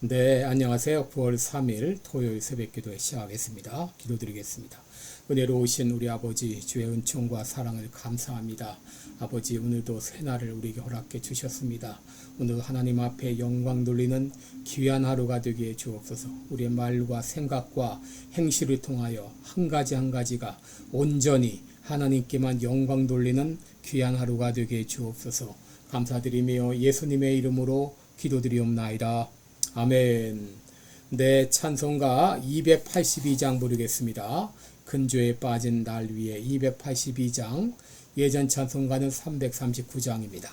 네, 안녕하세요. 9월 3일 토요일 새벽기도에 시작하겠습니다. 기도드리겠습니다. 은혜로우신 우리 아버지, 주의 은총과 사랑을 감사합니다. 아버지, 오늘도 새날을 우리에게 허락해 주셨습니다. 오늘 하나님 앞에 영광 돌리는 귀한 하루가 되게 해 주옵소서. 우리의 말과 생각과 행실을 통하여 한 가지 한 가지가 온전히 하나님께만 영광 돌리는 귀한 하루가 되게 해 주옵소서. 감사드리며 예수님의 이름으로 기도드리옵나이다. 아멘. 네, 찬송가 282장 부르겠습니다. 근조에 빠진 날 위에 282장, 예전 찬송가는 339장입니다.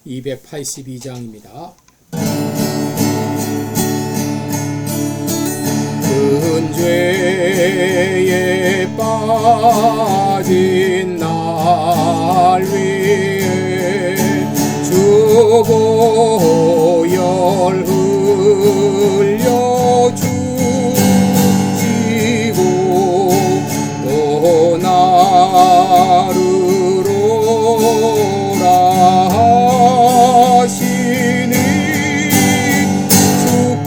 282장입니다. 근죄에 빠진 날 위에 보혈 흘려 주시고 또 나르로라 하시니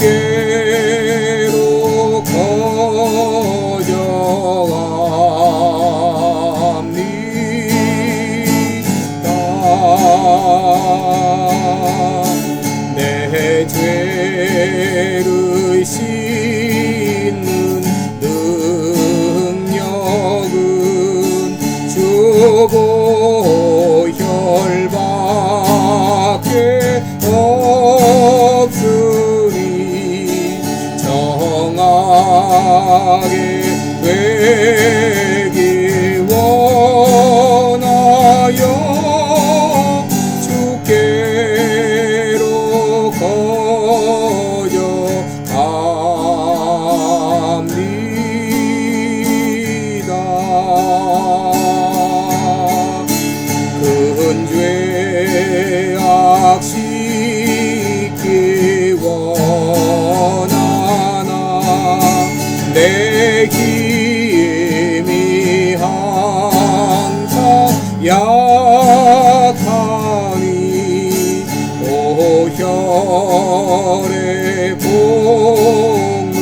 주께로 거저갑니다. 내 죄를 씻는 능력은 주 보혈밖에 없으니 정하게 되길 원하여 주께로 거저갑니다. 근죄 악식기 원하나 내 힘이 항상 약하니 보혈의 공로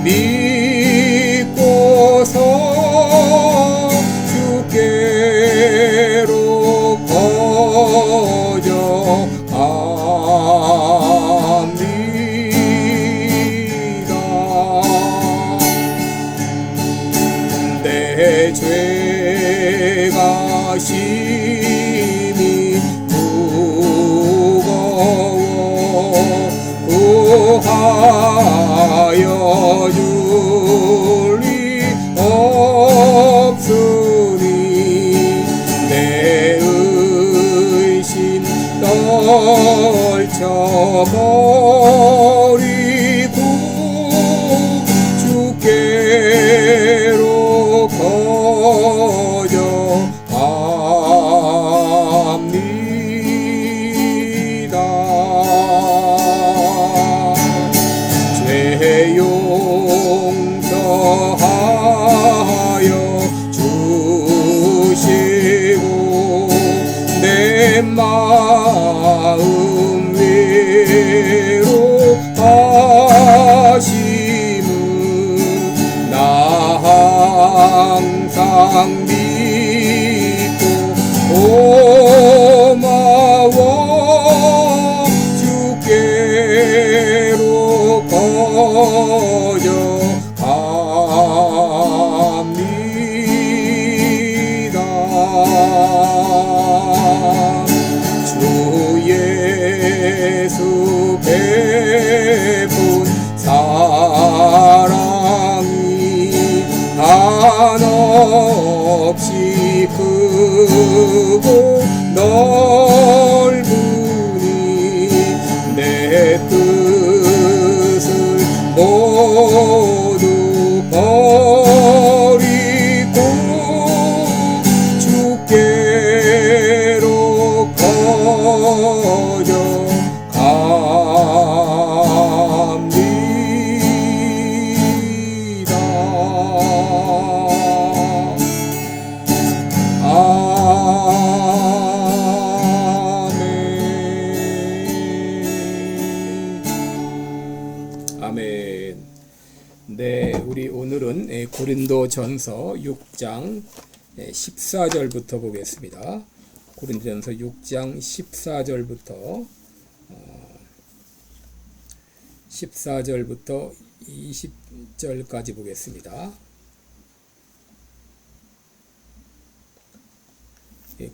믿고서 주께로 거저갑니다. 내 죄가 심히 무거워 구하여 줄 리 없으니 내 의심 떨쳐버리고 주께로 거저갑니다. 죄 용서하여 주시고 내 마음 위로하심은 나 항상 믿고 고마워 주께로 거저갑니다. 주 예수 베푼 사랑이 한없이 크고 넓으니 내 뜻을 모두 버리고 주께로 거저갑니다. 아 고린도전서 6장 14절부터 보겠습니다. 고린도전서 6장 14절부터 20절까지 보겠습니다.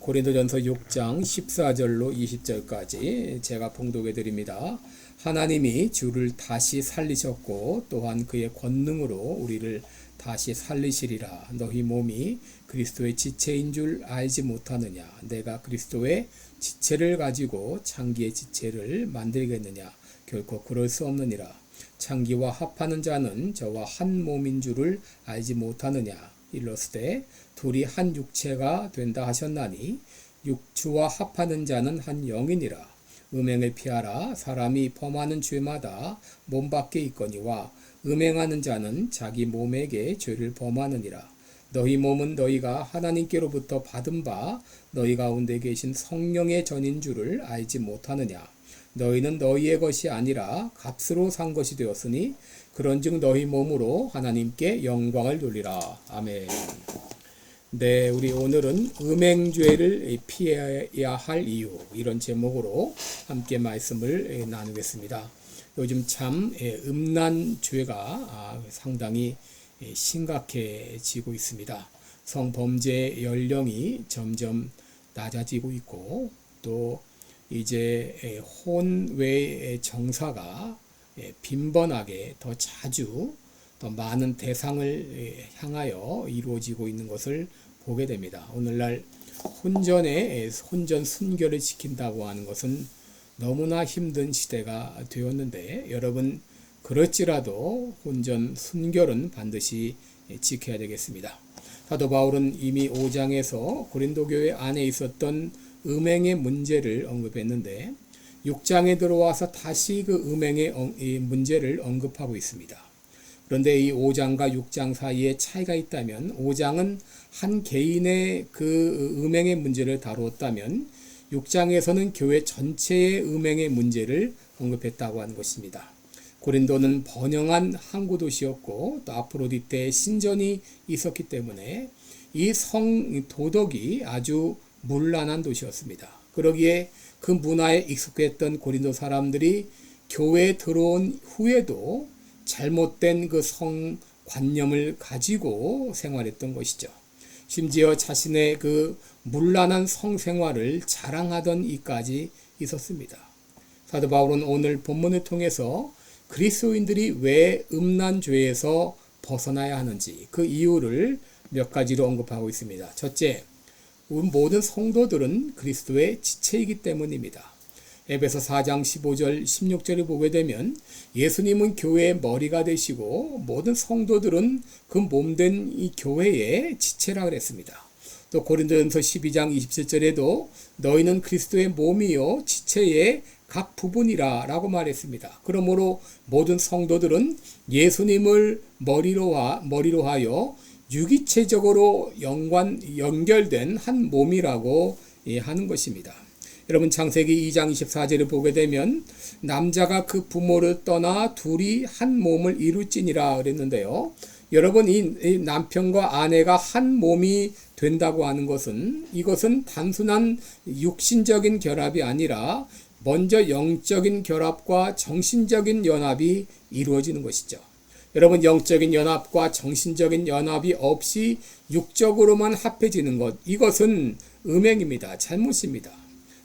고린도전서 6장 14절로 20절까지 제가 봉독해 드립니다. 하나님이 주를 다시 살리셨고 또한 그의 권능으로 우리를 다시 살리시리라. 너희 몸이 그리스도의 지체인 줄 알지 못하느냐? 내가 그리스도의 지체를 가지고 창기의 지체를 만들겠느냐? 결코 그럴 수 없느니라. 창기와 합하는 자는 저와 한 몸인 줄을 알지 못하느냐? 일러스되 둘이 한 육체가 된다 하셨나니 육주와 합하는 자는 한 영이니라. 음행을 피하라. 사람이 범하는 죄마다 몸 밖에 있거니와 음행하는 자는 자기 몸에게 죄를 범하느니라. 너희 몸은 너희가 하나님께로부터 받은 바 너희 가운데 계신 성령의 전인 줄을 알지 못하느냐. 너희는 너희의 것이 아니라 값으로 산 것이 되었으니 그런즉 너희 몸으로 하나님께 영광을 돌리라. 아멘. 네, 우리 오늘은 음행죄를 피해야 할 이유, 이런 제목으로 함께 말씀을 나누겠습니다. 요즘 참 음란죄가 상당히 심각해지고 있습니다. 성범죄 연령이 점점 낮아지고 있고 또 이제 혼외의 정사가 빈번하게 더 자주 더 많은 대상을 향하여 이루어지고 있는 것을 보게 됩니다. 오늘날 혼전 순결을 지킨다고 하는 것은 너무나 힘든 시대가 되었는데 여러분 그럴지라도 혼전 순결은 반드시 지켜야 되겠습니다. 사도 바울은 이미 5장에서 고린도 교회 안에 있었던 음행의 문제를 언급했는데 6장에 들어와서 다시 그 음행의 문제를 언급하고 있습니다. 그런데 이 5장과 6장 사이에 차이가 있다면 5장은 한 개인의 그 음행의 문제를 다루었다면 6장에서는 교회 전체의 음행의 문제를 언급했다고 하는 것입니다. 고린도는 번영한 항구 도시였고 또 아프로디테의 신전이 있었기 때문에 이 도덕이 아주 문란한 도시였습니다. 그러기에 그 문화에 익숙했던 고린도 사람들이 교회에 들어온 후에도 잘못된 그 성관념을 가지고 생활했던 것이죠. 심지어 자신의 그 문란한 성생활을 자랑하던 이까지 있었습니다. 사도 바울은 오늘 본문을 통해서 그리스도인들이 왜 음란죄에서 벗어나야 하는지 그 이유를 몇 가지로 언급하고 있습니다. 첫째, 모든 성도들은 그리스도의 지체이기 때문입니다. 에베소 4장 15절 16절을 보게 되면 예수님은 교회의 머리가 되시고 모든 성도들은 그 몸된 이 교회의 지체라 그랬습니다. 또 고린도전서 12장 27절에도 너희는 그리스도의 몸이요 지체의 각 부분이라 라고 말했습니다. 그러므로 모든 성도들은 예수님을 머리로 하여 유기체적으로 연결된 한 몸이라고 하는 것입니다. 여러분 창세기 2장 24절을 보게 되면 남자가 그 부모를 떠나 둘이 한 몸을 이룰지니라 그랬는데요. 여러분 이 남편과 아내가 한 몸이 된다고 하는 것은 이것은 단순한 육신적인 결합이 아니라 먼저 영적인 결합과 정신적인 연합이 이루어지는 것이죠. 여러분 영적인 연합과 정신적인 연합이 없이 육적으로만 합해지는 것, 이것은 음행입니다. 잘못입니다.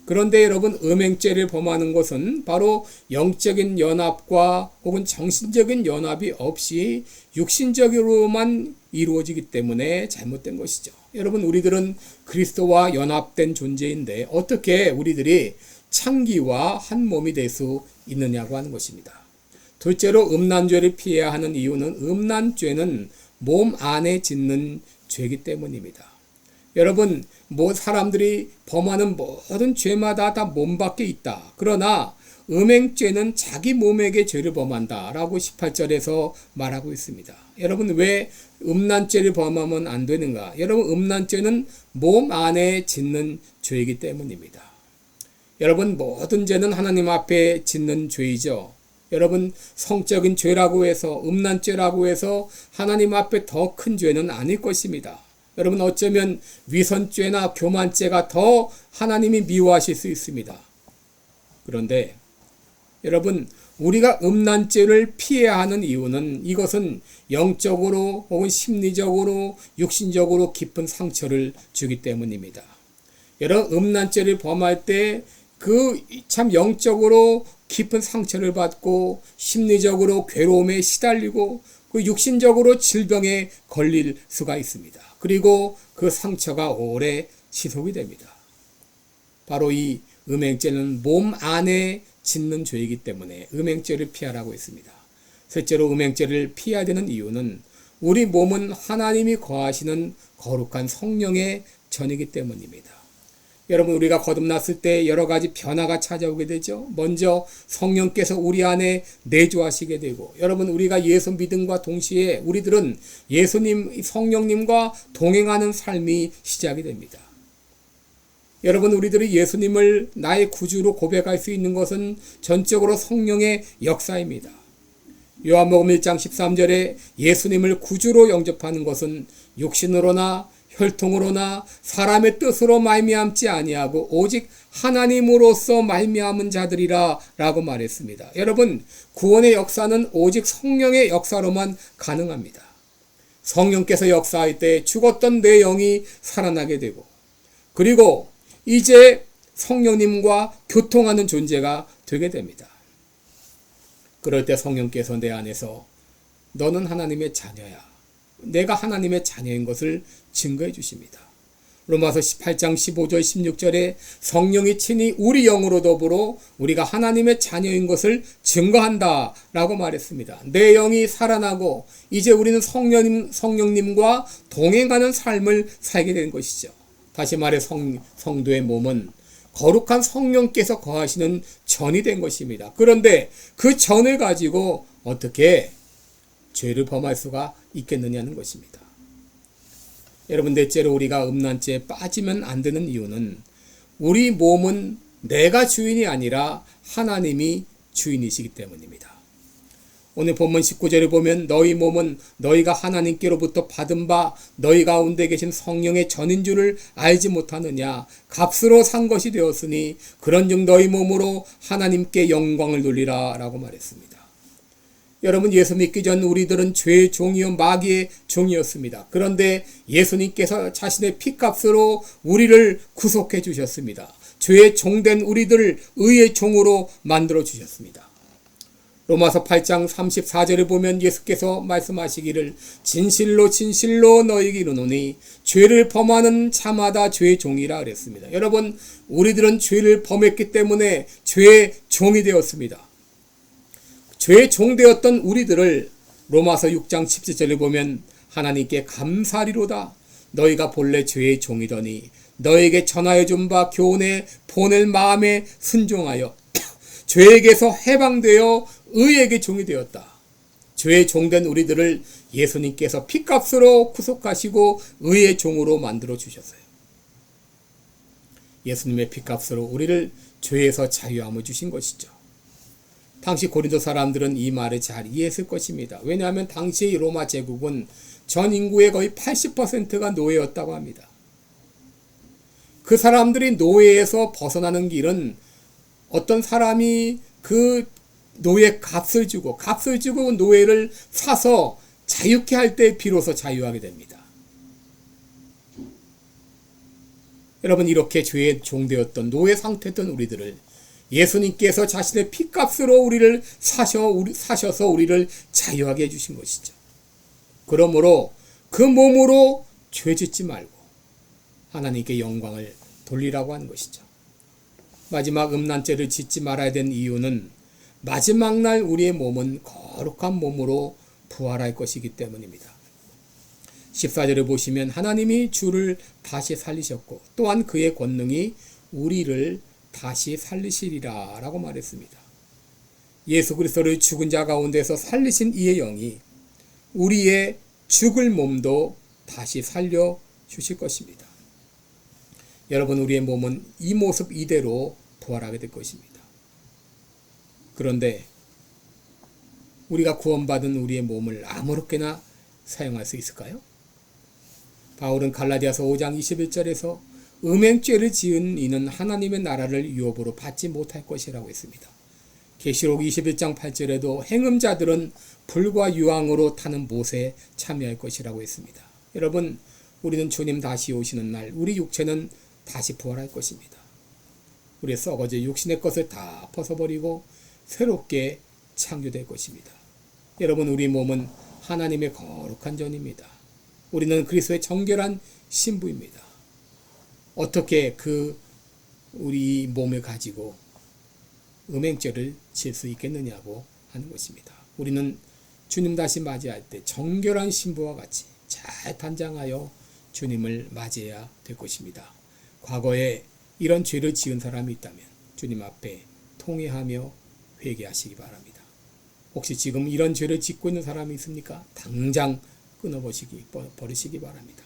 그런데 여러분 음행죄를 범하는 것은 바로 영적인 연합과 혹은 정신적인 연합이 없이 육신적으로만 이루어지기 때문에 잘못된 것이죠. 여러분 우리들은 그리스도와 연합된 존재인데 어떻게 우리들이 창기와 한 몸이 될 수 있느냐고 하는 것입니다. 둘째로 음란죄를 피해야 하는 이유는 음란죄는 몸 안에 짓는 죄이기 때문입니다. 여러분 사람들이 범하는 모든 죄마다 다 몸 밖에 있다. 그러나 음행죄는 자기 몸에게 죄를 범한다 라고 18절에서 말하고 있습니다. 여러분 왜 음란죄를 범하면 안 되는가? 여러분 음란죄는 몸 안에 짓는 죄이기 때문입니다. 여러분 모든 죄는 하나님 앞에 짓는 죄이죠. 여러분, 성적인 죄라고 해서, 음란죄라고 해서 하나님 앞에 더 큰 죄는 아닐 것입니다. 여러분, 어쩌면 위선죄나 교만죄가 더 하나님이 미워하실 수 있습니다. 그런데 여러분, 우리가 음란죄를 피해야 하는 이유는 이것은 영적으로 혹은 심리적으로 육신적으로 깊은 상처를 주기 때문입니다. 여러분, 음란죄를 범할 때 그 참 영적으로 깊은 상처를 받고 심리적으로 괴로움에 시달리고 그 육신적으로 질병에 걸릴 수가 있습니다. 그리고 그 상처가 오래 지속이 됩니다. 바로 이 음행죄는 몸 안에 짓는 죄이기 때문에 음행죄를 피하라고 했습니다. 실제로 음행죄를 피해야 되는 이유는 우리 몸은 하나님이 거하시는 거룩한 성령의 전이기 때문입니다. 여러분, 우리가 거듭났을 때 여러 가지 변화가 찾아오게 되죠. 먼저 성령께서 우리 안에 내주하시게 되고, 여러분, 우리가 예수 믿음과 동시에 우리들은 예수님, 성령님과 동행하는 삶이 시작이 됩니다. 여러분, 우리들이 예수님을 나의 구주로 고백할 수 있는 것은 전적으로 성령의 역사입니다. 요한복음 1장 13절에 예수님을 구주로 영접하는 것은 육신으로나 혈통으로나 사람의 뜻으로 말미암지 아니하고 오직 하나님으로서 말미암은 자들이라 라고 말했습니다. 여러분, 구원의 역사는 오직 성령의 역사로만 가능합니다. 성령께서 역사할 때 죽었던 내 영이 살아나게 되고, 그리고 이제 성령님과 교통하는 존재가 되게 됩니다. 그럴 때 성령께서 내 안에서 너는 하나님의 자녀야, 내가 하나님의 자녀인 것을 증거해 주십니다. 로마서 18장 15절 16절에 성령이 친히 우리 영으로 더불어 우리가 하나님의 자녀인 것을 증거한다 라고 말했습니다. 내 영이 살아나고 이제 우리는 성령님과 동행하는 삶을 살게 된 것이죠. 다시 말해 성도의 몸은 거룩한 성령께서 거하시는 전이 된 것입니다. 그런데 그 전을 가지고 어떻게 죄를 범할 수가 있겠느냐는 것입니다. 여러분, 넷째로 우리가 음란죄에 빠지면 안 되는 이유는 우리 몸은 내가 주인이 아니라 하나님이 주인이시기 때문입니다. 오늘 본문 19절에 보면 너희 몸은 너희가 하나님께로부터 받은 바 너희 가운데 계신 성령의 전인 줄을 알지 못하느냐. 값으로 산 것이 되었으니 그런즉 너희 몸으로 하나님께 영광을 돌리라 라고 말했습니다. 여러분, 예수 믿기 전 우리들은 죄의 종이요 마귀의 종이었습니다. 그런데 예수님께서 자신의 피값으로 우리를 구속해 주셨습니다. 죄의 종된 우리들을 의의 종으로 만들어 주셨습니다. 로마서 8장 34절에 보면 예수께서 말씀하시기를 진실로 진실로 너희에게 이르노니 죄를 범하는 자마다 죄의 종이라 그랬습니다. 여러분, 우리들은 죄를 범했기 때문에 죄의 종이 되었습니다. 죄의 종되었던 우리들을 로마서 6장 17절에 보면 하나님께 감사리로다. 너희가 본래 죄의 종이더니 너에게 전하여 준 바 교훈에 보낼 마음에 순종하여 죄에게서 해방되어 의에게 종이 되었다. 죄의 종된 우리들을 예수님께서 피값으로 구속하시고 의의 종으로 만들어 주셨어요. 예수님의 피값으로 우리를 죄에서 자유함을 주신 것이죠. 당시 고린도 사람들은 이 말을 잘 이해했을 것입니다. 왜냐하면 당시 로마 제국은 전 인구의 거의 80%가 노예였다고 합니다. 그 사람들이 노예에서 벗어나는 길은 어떤 사람이 그 노예 값을 주고 노예를 사서 자유케 할 때 비로소 자유하게 됩니다. 여러분, 이렇게 죄의 종되었던 노예 상태였던 우리들을 예수님께서 자신의 피값으로 우리를 사셔서 우리를 자유하게 해주신 것이죠. 그러므로 그 몸으로 죄 짓지 말고 하나님께 영광을 돌리라고 하는 것이죠. 마지막 음란죄를 짓지 말아야 되는 이유는 마지막 날 우리의 몸은 거룩한 몸으로 부활할 것이기 때문입니다. 14절을 보시면 하나님이 주를 다시 살리셨고 또한 그의 권능이 우리를 다시 살리시리라 라고 말했습니다. 예수 그리스도를 죽은 자 가운데서 살리신 이의 영이 우리의 죽을 몸도 다시 살려주실 것입니다. 여러분, 우리의 몸은 이 모습 이대로 부활하게 될 것입니다. 그런데 우리가 구원받은 우리의 몸을 아무렇게나 사용할 수 있을까요? 바울은 갈라디아서 5장 21절에서 음행죄를 지은 이는 하나님의 나라를 유업으로 받지 못할 것이라고 했습니다. 계시록 21장 8절에도 행음자들은 불과 유황으로 타는 못에 참여할 것이라고 했습니다. 여러분, 우리는 주님 다시 오시는 날 우리 육체는 다시 부활할 것입니다. 우리의 썩어질 육신의 것을 다 벗어버리고 새롭게 창조될 것입니다. 여러분, 우리 몸은 하나님의 거룩한 전입니다. 우리는 그리스도의 정결한 신부입니다. 어떻게 우리 몸을 가지고 음행죄를 지을 수 있겠느냐고 하는 것입니다. 우리는 주님 다시 맞이할 때 정결한 신부와 같이 잘 단장하여 주님을 맞이해야 될 것입니다. 과거에 이런 죄를 지은 사람이 있다면 주님 앞에 통회하며 회개하시기 바랍니다. 혹시 지금 이런 죄를 짓고 있는 사람이 있습니까? 당장 버리시기 바랍니다.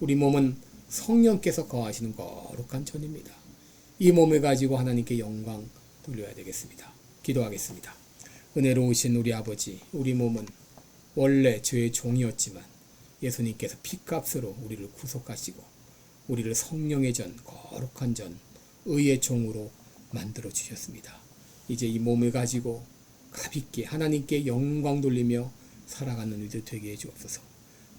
우리 몸은 성령께서 거하시는 거룩한 전입니다. 이 몸을 가지고 하나님께 영광 돌려야 되겠습니다. 기도하겠습니다. 은혜로우신 우리 아버지, 우리 몸은 원래 죄의 종이었지만 예수님께서 피값으로 우리를 구속하시고 우리를 성령의 전, 거룩한 전, 의의 종으로 만들어 주셨습니다. 이제 이 몸을 가지고 가볍게 하나님께 영광 돌리며 살아가는 우리들 되게 해주옵소서.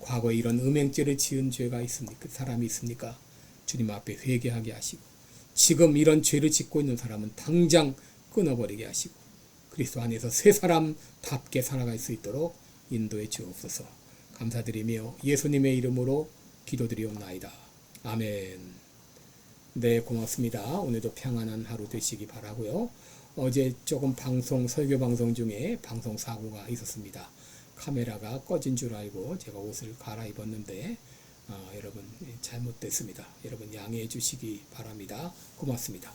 과거에 이런 음행죄를 지은 죄가 있습니까? 사람이 있습니까? 주님 앞에 회개하게 하시고 지금 이런 죄를 짓고 있는 사람은 당장 끊어버리게 하시고 그리스도 안에서 새 사람답게 살아갈 수 있도록 인도해 주옵소서. 감사드리며 예수님의 이름으로 기도드리옵나이다. 아멘. 네, 고맙습니다. 오늘도 평안한 하루 되시기 바라고요. 어제 조금 설교 방송 중에 방송 사고가 있었습니다. 카메라가 꺼진 줄 알고 제가 옷을 갈아입었는데 여러분 잘못됐습니다. 여러분 양해해 주시기 바랍니다. 고맙습니다.